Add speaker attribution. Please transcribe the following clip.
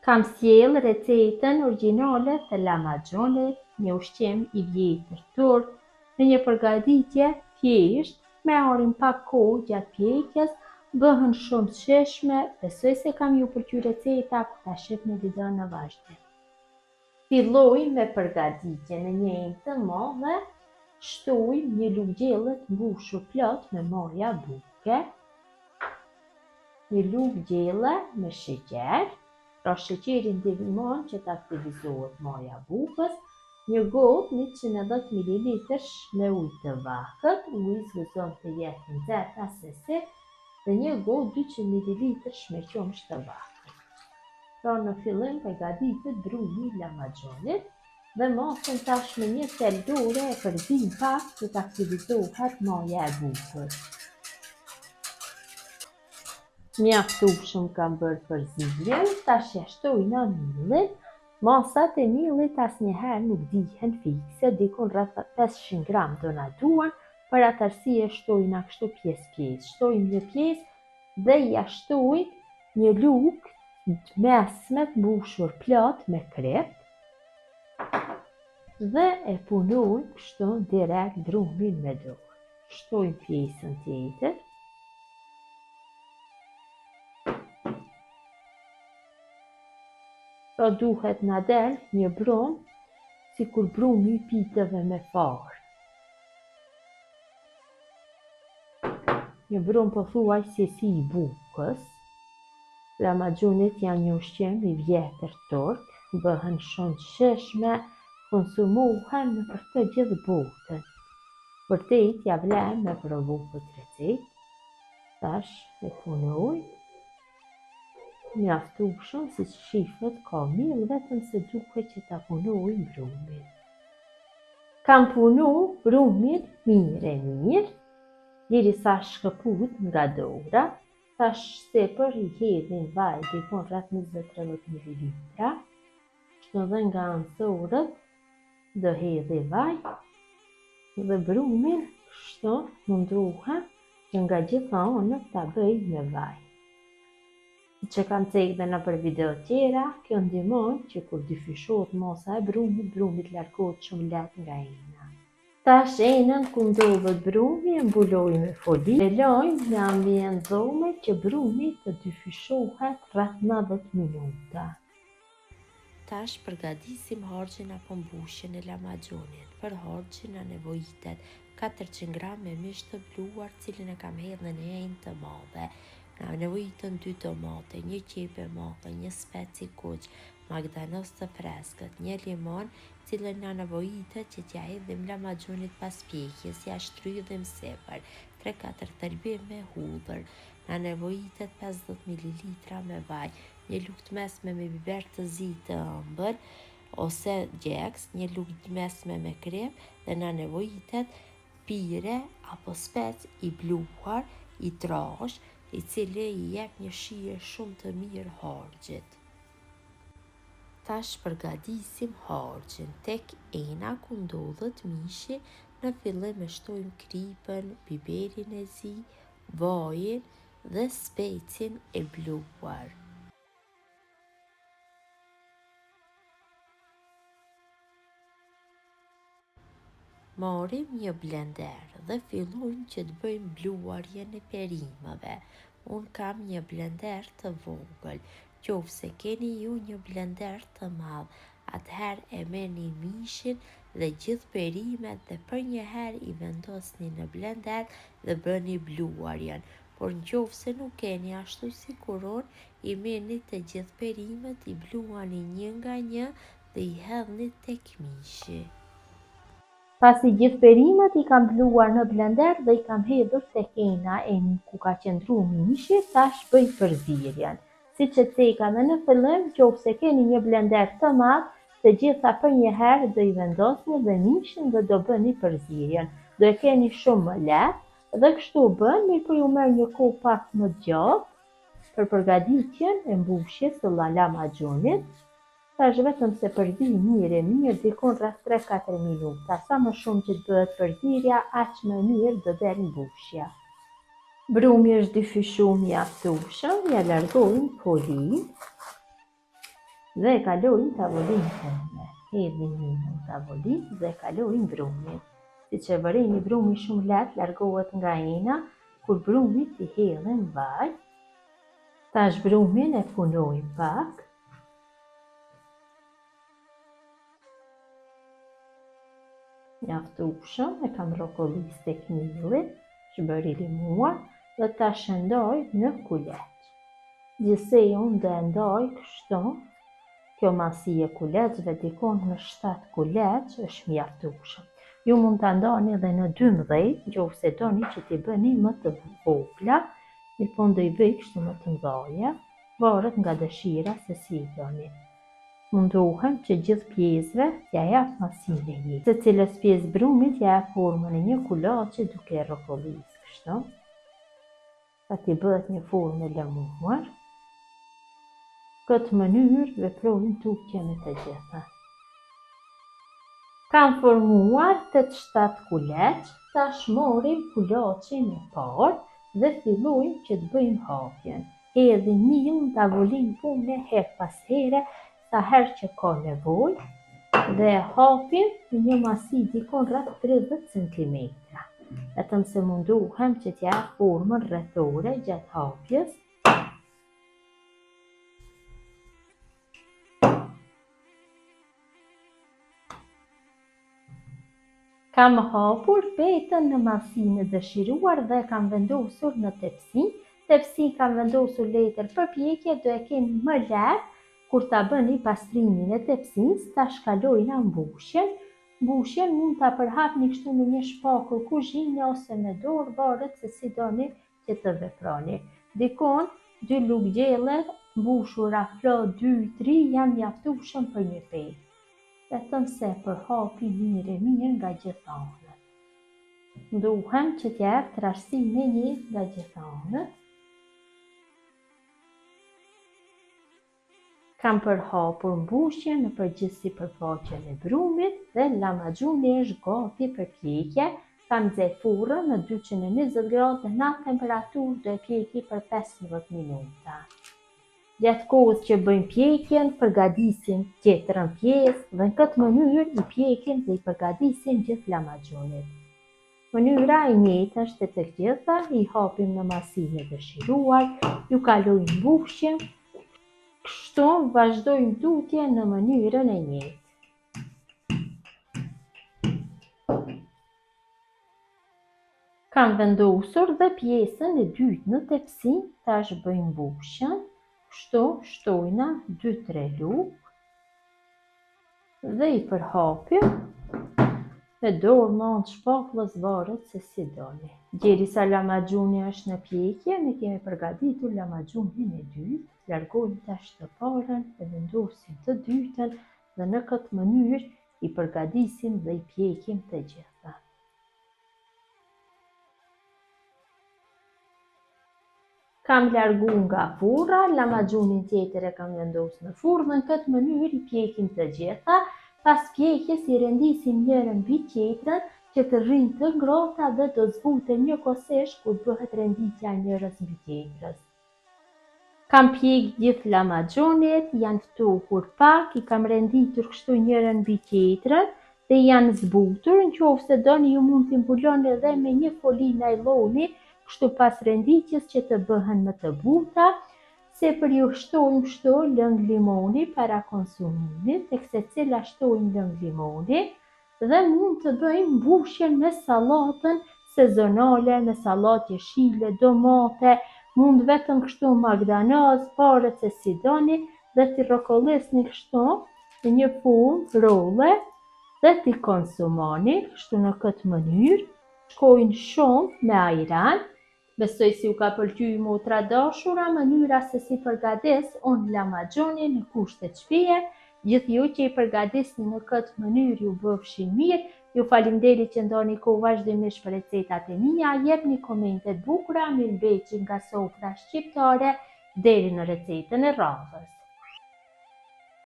Speaker 1: Kam sjell recetën origjinale të lamagjonit, një ushqim i vjetër turk, në një përgatitje thjesht, me marrim pak kohë gjatë pjekjes, bëhen shumë të shijshme. Besoj se kam ju pëlqyer receta kur ta shih në video në vazhdim. Filloj me përgatitjen e një enë të madhe, shtoj një lugë gjelle të mbushur plot me moja buke, një lugë gjelle me sheqer, pra sheqeri ndihmon që të aktivizohet moja bukës, një gotë 110 ml me ujë të vakët, uji zgëzon të jetë nxehtë asesi, dhe një gotë 200 ml me qumësht të vakët. Pra në fillim përgatitet brumi i lamagjonit dhe masën tash me një tel dore e përzim pak që të aktivizohet moja e bukës. Mjaftueshëm kam bërë përzimjen, tash ja shtoj në millin. Masat e millit asnjëherë nuk dihen fikse, dikon rreth 500 gram do na duan, për atë arsye shtojna kështu pjesë. Shtoj një pjesë dhe ja shtoj një lugë të mesme të mbushur plot me krep dhe e punoj kështu direkt brumin me dorë. Shtoj pjesën tjetër. Pra duhet na del një brum, sikur brumi i piteve me farë. Një brum pothuajse si i bukës. Lamagjonit janë një ushqim i vjetër turk, bëhen shumë të shijshme, konsumohen në të gjithë botën. Vërtet ja vlen me provu këtë recetë. Tash e punoj. Mjaftueshëm, siç shifët ka mill, vetëm se duhet që ta punoj brumin. Kam punu brumin mirë, derisa shkëput nga dora. Tash sipër i hedhin vaj dikon rreth 20-30 ml. Kështu dhe nga anësorët do hedhi vaj dhe brumin kështu munduhem që nga gjitha anët ta bëj me vaj. Që kam cekë dhe në për video tjera, kjo ndihmon që kur dyfishohet masa e brumit largohet shumë lehtë nga ena. Tash enën ku ndodhet brumi e mbuloj me foli, e laj në ambient dhome që brumi të dyfishohet rreth 90 minuta. Tash përgatisim harxhin apo mbushjen e lamagjonit. Për harxhin na nevojitet 400 gram me mish të bluar, cilin e kam hedhur në një enë të madhe. Na nevojitën 2 tomate, 1 qepë madhe, 1 speci kuq, magdanos të freskët, 1 limon, cilën na nevojitet që t'ja hedhim lamagjonit pas pjekjes, ja shtrydhim sipër, 3-4 thelbim me hudhër. Na nevojitet 50 ml me vaj, një lugë të mesme me biber të zi të ëmbël ose gjeks, një lugë të mesme me krem, dhe na nevojitet pire apo spec i bluar, i trash, i cili i jep një shije shumë të mirë harxhit. Tash përgatisim harxhin. Tek ena ku ndodhet mishi, në fillim e shtojmë kripën, biberin e zi, vajin dhe specin e bluar. Marrim një blender dhe fillojmë që të bëjmë bluarjen e perimëve. Unë kam një blender të vogël, qofse keni ju një blender të madh, atëherë e merrni mishin dhe gjithë perimet dhe për një herë i vendosni në blender dhe bëni bluarjen. Por nëse nuk keni ashtu si kuron, i merrni të gjithë perimet, i bluani një nga një dhe i hedhni tek mishi. Pasi gjithë perimet i kam bluar në blender dhe i kam hedhur tek ena ku ka qëndruar mishi, tash bëj përzierjen. Siç e ceka dhe në fillim, nëse keni një blender të madh, të gjitha për një herë do i vendosni dhe mishin dhe do bëni përzierjen. Do e keni shumë më lehtë dhe kështu bën, mirë po ju merr një kohë pak më gjatë për përgatitjen e mbushjes së lamagjonit. Tash vetëm se përzi mirë, dikon rreth 3-4 minuta. Sa më shumë që të bëhet përzierja, aq më mirë do del mbushja. Brumi është dyfishuar mjaftueshëm, ja largojmë folin. dhe kalojmë tavolinë tënde. Hedhni minë në tavolinë dhe kalojmë brumin. Siç e vëreni brumi shumë lehtë largohet nga ena kur brumit i hedhin vaj. Tash brumin e punojmë pak. Mjaftueshëm e kam rrokollis tek milli, shbër i limuar dhe ta shëndoj në kuleç. Gjithsej unë dhe ndoj kështu, kjo masi e kuleçve dikon në 7 kuleç është mjaftueshëm. Ju mund ta ndani edhe në 12, nëse doni që t'i bëni më të vogla, mirëpo do i bëj kështu më të mëdha, varet nga dëshira se si i doni. Mundohem që gjithë pjesëve t'ja jap masinë e njëjtë. Secilës pjesë brumit t'ja jap formën e një kulaçi duke rrokollis kështu. Sa t'i bëhet një formë e lëmuar. Këtë mënyrë veprojnë tutje me të gjitha. Kam formuar 8-7 kuleç, tash morim kulaçin e parë dhe fillojmë që të bëjmë hapjen. Hedhim miell në tavolinë pune her pas here, sa herë që ka nevojë dhe hapim në një masi dikon rreth 30 cm. Vetëm se mundohem që t'ja jap formën rrethore gjatë hapjes. Kam hapur petën në masinë e dëshiruar dhe kam vendosur në tepsi. Tepsi kam vendosur letër përpjekje, do e keni më lehtë kur ta bëni pastrimin e tepsisë. Tash kalojna mbushjen. Mbushjen mund ta përhapni kështu me një shpakull kuzhine ose me dorë, varet se si doni që të veproni. Dikon 2 lugë gjelle mbushura flo 2-3 janë mjaftueshëm për një petë. Vetëm se përhapi mirë nga gjithë anët. Duhem që t'ja jap trashësinë e njëjtë nga gjithë anët. Kam përhapur mbushjen në përgjithësi përfaqen e brumit dhe lamaxhuni është gati për pjekje. Kam nxjerr furrën në 220 gradë në atë temperaturë do e pjeki për 15 minuta. Gjatë kohës që bëjmë pjekjen, përgatisim tjetrën pjesë dhe në këtë mënyrë i pjekim dhe i përgatisim gjithë lamaxhunit. Mënyra e njëjtë është të gjitha, i hapim në masinë e dëshiruar, ju kalojmë mbushjen. Kështu vazhdojmë tutje në mënyrën e njëjtë. Kam vendosur dhe pjesën e dytë në tepsi, tash bëjmë mbushjen. Kështu shtojna 2-3 lugë dhe i përhapim me dorë me anë të shpakullës, varet se si doni. Derisa lamaxhuni është në pjekje, ne kemi përgatitur lamaxhunin e dytë. Largojmë tash të parën dhe vendosim të dytën dhe në këtë mënyrë i përgatisim dhe i pjekim të gjitha. Kam larguar nga furra, lamaxhunin tjetër e kam vendosur në furrë dhe në këtë mënyrë i pjekim të gjitha. Pas pjekjes i rendisim njërën mbi tjetrën që të rrinë të ngrohta dhe do zbuten njëkohësisht kur bëhet renditja njërës mbi tjetrës. Kam pjek gjithë lamaxhunit, janë ftohur pak, i kam renditur kështu njërën mbi tjetrën dhe janë zbutur. Nëse doni ju mund t'i mbuloni edhe me një foli najloni, kështu pas renditjes që të bëhen më të buta. Sepër ju shtojmë kështu lëng limoni para konsumimit, tek secila shtojmë lëng limoni dhe mund të bëjmë mbushjen me sallatën sezonale, me sallatë jeshile, domate, mund vetëm kështu magdanoz, varet se si doni, dhe t'i rrokollisni kështu në një formë rolle dhe t'i konsumoni kështu në këtë mënyrë. Shkojnë shumë me ajran. Besoj si u ka pëlqyer motra dashura mënyra se si përgatis unë lamaxhunin në kushtet shtëpie. Gjithë ju që i përgatisni në këtë mënyrë ju bëfshin mirë. Ju faleminderit që ndoni kohë vazhdimisht për recetat e mia, jepni komente të bukura, mirëmbëjtje nga sofra shqiptare, deri në recetën e radhës.